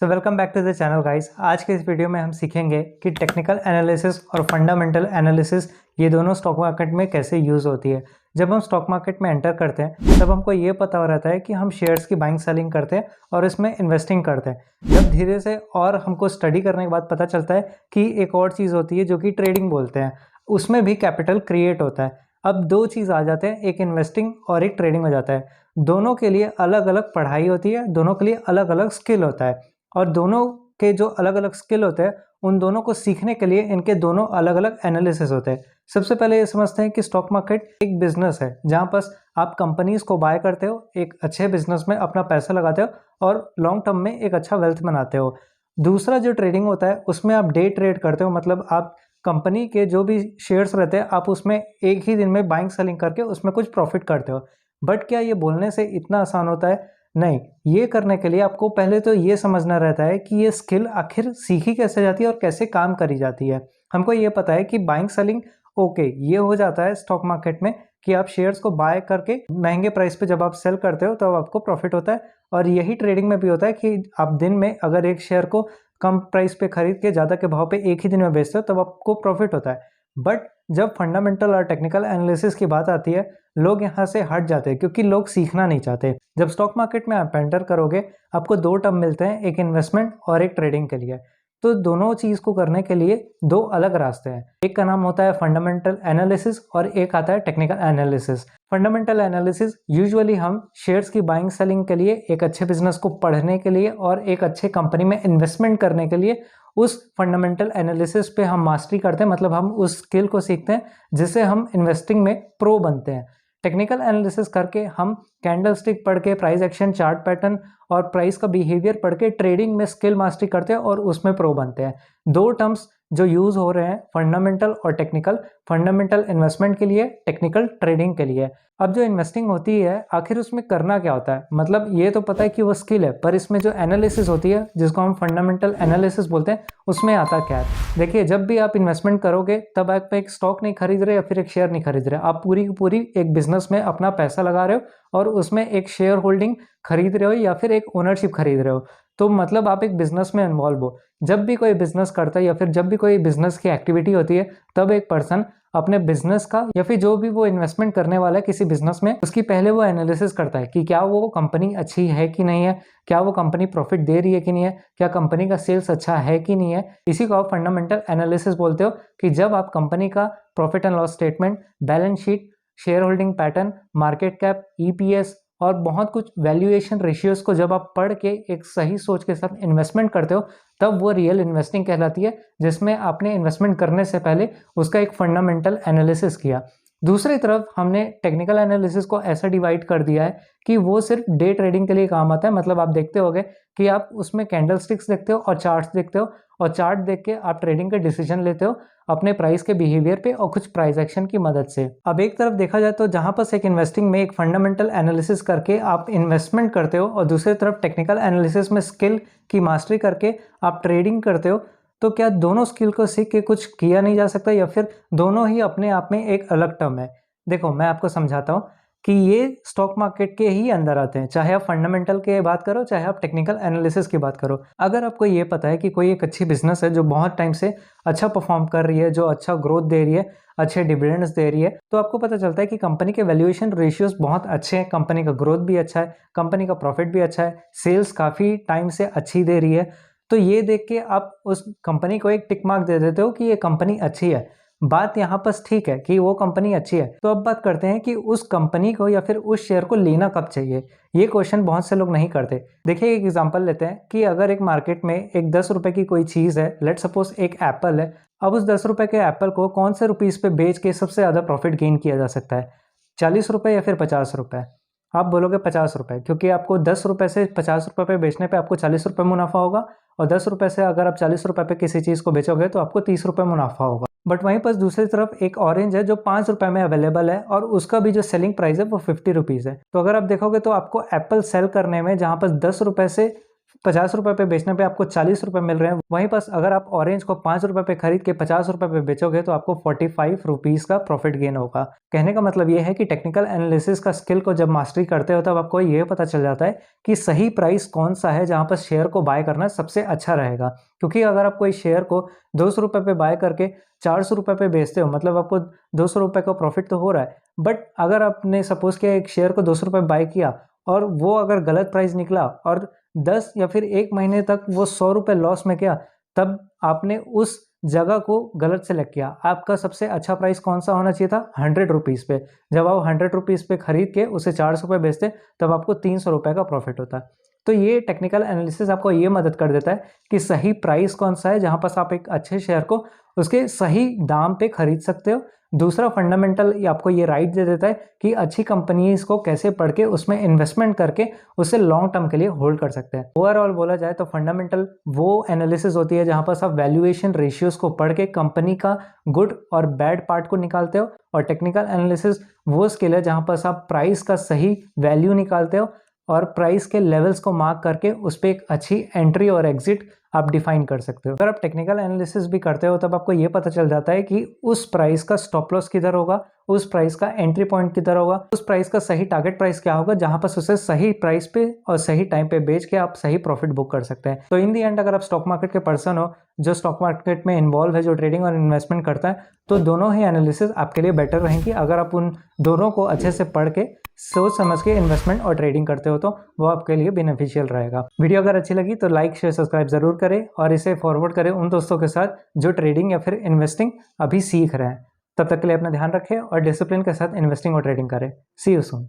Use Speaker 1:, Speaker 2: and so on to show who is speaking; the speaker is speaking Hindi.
Speaker 1: Welcome back to the channel guys. आज के इस वीडियो में हम सीखेंगे कि टेक्निकल एनालिसिस और फंडामेंटल एनालिसिस ये दोनों स्टॉक मार्केट में कैसे यूज़ होती है। जब हम स्टॉक मार्केट में एंटर करते हैं तब हमको ये पता रहता है कि हम शेयर्स की बाइंग सेलिंग करते हैं और इसमें इन्वेस्टिंग करते हैं। जब धीरे से और हमको स्टडी करने के बाद पता चलता है कि एक और चीज़ होती है जो कि ट्रेडिंग बोलते हैं, उसमें भी कैपिटल क्रिएट होता है। अब दो चीज़ आ जाते हैं, एक इन्वेस्टिंग और एक ट्रेडिंग हो जाता है। दोनों के लिए अलग अलग पढ़ाई होती है, दोनों के लिए अलग अलग स्किल होता है और दोनों के जो अलग अलग स्किल होते हैं उन दोनों को सीखने के लिए इनके दोनों अलग अलग एनालिसिस होते हैं। सबसे पहले ये समझते हैं कि स्टॉक मार्केट एक बिजनेस है जहाँ पर आप कंपनीज को बाय करते हो, एक अच्छे बिजनेस में अपना पैसा लगाते हो और लॉन्ग टर्म में एक अच्छा वेल्थ बनाते हो। दूसरा जो ट्रेडिंग होता है उसमें आप डे ट्रेड करते हो, मतलब आप कंपनी के जो भी शेयर्स रहते हैं आप उसमें एक ही दिन में बाइंग सेलिंग करके उसमें कुछ प्रॉफिट करते हो। बट क्या ये बोलने से इतना आसान होता है? नहीं। ये करने के लिए आपको पहले तो ये समझना रहता है कि ये स्किल आखिर सीखी कैसे जाती है और कैसे काम करी जाती है। हमको ये पता है कि बाइंग सेलिंग ओके ये हो जाता है स्टॉक मार्केट में कि आप शेयर्स को बाय करके महंगे प्राइस पे जब आप सेल करते हो तब आपको प्रॉफिट होता है, और यही ट्रेडिंग में भी होता है कि आप दिन में अगर एक शेयर को कम प्राइस पे खरीद के ज़्यादा के भाव पे एक ही दिन में बेचते हो तब आपको प्रॉफिट होता है। बट जब फंडामेंटल और टेक्निकल एनालिसिस की बात आती है लोग यहाँ से हट जाते हैं क्योंकि लोग सीखना नहीं चाहते। जब स्टॉक मार्केट में आप एंटर करोगे आपको दो टर्म मिलते हैं, एक इन्वेस्टमेंट और एक ट्रेडिंग के लिए। तो दोनों चीज़ को करने के लिए दो अलग रास्ते हैं, एक का नाम होता है फंडामेंटल एनालिसिस और एक आता है technical analysis. Fundamental analysis usually हम शेयर्स की बाइंग सेलिंग के लिए, एक अच्छे बिजनेस को पढ़ने के लिए और एक अच्छे कंपनी में इन्वेस्टमेंट करने के लिए उस फंडामेंटल एनालिसिस पे हम मास्टरी करते हैं, मतलब हम उस स्किल को सीखते हैं जिससे हम इन्वेस्टिंग में प्रो बनते हैं। टेक्निकल एनालिसिस करके हम कैंडल स्टिक पढ़ के, प्राइस एक्शन चार्ट पैटर्न और प्राइस का बिहेवियर पढ़ के ट्रेडिंग में स्किल मास्टरी करते हैं और उसमें प्रो बनते हैं। दो टर्म्स जो यूज हो रहे हैं फंडामेंटल और टेक्निकल, फंडामेंटल इन्वेस्टमेंट के लिए, टेक्निकल ट्रेडिंग के लिए। अब जो इन्वेस्टिंग होती है आखिर उसमें करना क्या होता है, मतलब ये तो पता है कि वो स्किल है, पर इसमें जो एनालिसिस होती है जिसको हम फंडामेंटल एनालिसिस बोलते हैं उसमें आता क्या है। देखिए, जब भी आप इन्वेस्टमेंट करोगे तब आप एक स्टॉक नहीं खरीद रहे या फिर एक शेयर नहीं खरीद रहे, आप पूरी की पूरी एक बिजनेस में अपना पैसा लगा रहे हो और उसमें एक शेयर होल्डिंग खरीद रहे हो या फिर एक ओनरशिप खरीद रहे हो। तो मतलब आप एक बिजनेस में इन्वॉल्व हो। जब भी कोई बिजनेस करता है या फिर जब भी कोई बिजनेस की एक्टिविटी होती है तब एक पर्सन अपने बिजनेस का या फिर जो भी वो इन्वेस्टमेंट करने वाला है किसी बिजनेस में, उसकी पहले वो एनालिसिस करता है कि क्या वो कंपनी अच्छी है कि नहीं है, क्या वो कंपनी प्रॉफिट दे रही है कि नहीं है, क्या कंपनी का सेल्स अच्छा है कि नहीं है। इसी को आप फंडामेंटल एनालिसिस बोलते हो कि जब आप कंपनी का profit and loss statement, balance sheet, share holding pattern, market cap, EPS और बहुत कुछ वैल्यूएशन रेशियोज को जब आप पढ़ के एक सही सोच के साथ इन्वेस्टमेंट करते हो तब वो रियल इन्वेस्टिंग कहलाती है, जिसमें आपने इन्वेस्टमेंट करने से पहले उसका एक फंडामेंटल एनालिसिस किया। दूसरी तरफ हमने टेक्निकल एनालिसिस को ऐसा डिवाइड कर दिया है कि वो सिर्फ डे ट्रेडिंग के लिए काम आता है। मतलब आप देखते होगे कि आप उसमें कैंडल स्टिक्स देखते हो और चार्ट्स देखते हो और चार्ट देख के आप ट्रेडिंग के डिसीजन लेते हो अपने प्राइस के बिहेवियर पे और कुछ प्राइस एक्शन की मदद से। अब एक तरफ देखा जाए तो जहां पर एक इन्वेस्टिंग में एक फंडामेंटल एनालिसिस करके आप इन्वेस्टमेंट करते हो और दूसरी तरफ टेक्निकल एनालिसिस में स्किल की मास्टरी करके आप ट्रेडिंग करते हो, तो क्या दोनों स्किल को सीख के कुछ किया नहीं जा सकता या फिर दोनों ही अपने आप में एक अलग टर्म है? देखो, मैं आपको समझाता हूँ कि ये स्टॉक मार्केट के ही अंदर आते हैं, चाहे आप फंडामेंटल की बात करो चाहे आप टेक्निकल एनालिसिस की बात करो। अगर आपको ये पता है कि कोई एक अच्छी बिजनेस है जो बहुत टाइम से अच्छा परफॉर्म कर रही है, जो अच्छा ग्रोथ दे रही है, अच्छे डिविडेंड्स दे रही है, तो आपको पता चलता है कि कंपनी के वैल्यूएशन रेशियोज बहुत अच्छे हैं, कंपनी का ग्रोथ भी अच्छा है, कंपनी का प्रॉफिट भी अच्छा है, सेल्स काफ़ी टाइम से अच्छी दे रही है। तो ये देख के आप उस कंपनी को एक टिक मार्क दे देते हो कि ये कंपनी अच्छी है। बात यहाँ पर ठीक है कि वो कंपनी अच्छी है, तो अब बात करते हैं कि उस कंपनी को या फिर उस शेयर को लेना कब चाहिए। ये क्वेश्चन बहुत से लोग नहीं करते। देखिए, एक एग्जांपल लेते हैं कि अगर एक मार्केट में एक 10 रुपए की कोई चीज़ है, लेट सपोज एक एप्पल है। अब उस 10 रुपए के एप्पल को कौन से रुपीज़ पे बेच के सबसे ज़्यादा प्रॉफिट गेन किया जा सकता है? 40 रुपये या फिर 50 रुपये? आप बोलोगे 50 रुपये, क्योंकि आपको 10 रुपये से 50 रुपये पे बेचने पे आपको 40 रुपये मुनाफा होगा और 10 रुपये से अगर आप 40 रुपये पे किसी चीज़ को बेचोगे तो आपको 30 रुपये मुनाफा होगा। बट वहीं पर दूसरी तरफ एक ऑरेंज है जो 5 रुपये में अवेलेबल है और उसका भी जो सेलिंग प्राइस है वो 50 रुपीज़ है। तो अगर आप देखोगे तो आपको एप्पल सेल करने में जहाँ पर 10 रुपये से ₹50 पे बेचने पे आपको ₹40 मिल रहे हैं, वहीं पर अगर आप ऑरेंज को ₹5 पे खरीद के ₹50 पे बेचोगे तो आपको ₹45 का प्रॉफिट गेन होगा। कहने का मतलब ये है कि टेक्निकल एनालिसिस का स्किल को जब मास्टरी करते हो तब आपको ये पता चल जाता है कि सही प्राइस कौन सा है जहां पर शेयर को बाय करना सबसे अच्छा रहेगा। क्योंकि अगर आप कोई शेयर को ₹200 पे बाय करके ₹400 पे बेचते हो, मतलब आपको ₹200 का प्रॉफिट तो हो रहा है, बट अगर आपने सपोज किया एक शेयर को ₹200 बाय किया और वो अगर गलत प्राइस निकला और 10 या फिर 1 महीने तक वो ₹100 लॉस में गया, तब आपने उस जगह को गलत सेलेक्ट किया। आपका सबसे अच्छा प्राइस कौन सा होना चाहिए था? ₹100 पे। जब आप ₹100 पे खरीद के उसे ₹400 पे बेचते, तब आपको ₹300 का प्रॉफिट होता है। तो ये टेक्निकल एनालिसिस आपको ये मदद कर देता है कि सही प्राइस कौन सा है जहां पर आप एक अच्छे शेयर को उसके सही दाम पे खरीद सकते हो। दूसरा फंडामेंटल आपको ये राइट दे देता है कि अच्छी कंपनीज को कैसे पढ़ के उसमें इन्वेस्टमेंट करके उसे लॉन्ग टर्म के लिए होल्ड कर सकते हैं। ओवरऑल बोला जाए तो फंडामेंटल वो एनालिसिस होती है जहां पर आप वैल्यूएशन रेशियोज को पढ़ के कंपनी का गुड और बैड पार्ट को निकालते हो, और टेक्निकल एनालिसिस वो स्किल है जहां पर आप प्राइस का सही वैल्यू निकालते हो और प्राइस के लेवल्स को मार्क करके उस पर एक अच्छी एंट्री और एग्जिट आप डिफाइन कर सकते हो। अगर आप टेक्निकल एनालिसिस भी करते हो तब आपको ये पता चल जाता है कि उस प्राइस का स्टॉप लॉस किधर होगा, उस प्राइस का एंट्री पॉइंट किधर होगा, उस प्राइस का सही टारगेट प्राइस क्या होगा जहां पर उसे सही प्राइस पे और सही टाइम पे बेच के आप सही प्रॉफिट बुक कर सकते हैं। तो इन दी एंड अगर आप स्टॉक मार्केट के पर्सन हो जो स्टॉक मार्केट में इन्वॉल्व है, जो ट्रेडिंग और इन्वेस्टमेंट करता है, तो दोनों ही एनालिसिस आपके लिए बेटर रहेंगी अगर आप उन दोनों को अच्छे से पढ़ के सोच समझ के इन्वेस्टमेंट और ट्रेडिंग करते हो तो वो आपके लिए बेनिफिशियल रहेगा। वीडियो अगर अच्छी लगी तो लाइक शेयर सब्सक्राइब जरूर करें और इसे फॉरवर्ड करें उन दोस्तों के साथ जो ट्रेडिंग या फिर इन्वेस्टिंग अभी सीख रहे हैं। तब तक के लिए अपना ध्यान रखें और डिसिप्लिन के साथ इन्वेस्टिंग और ट्रेडिंग करें। सी यू सून।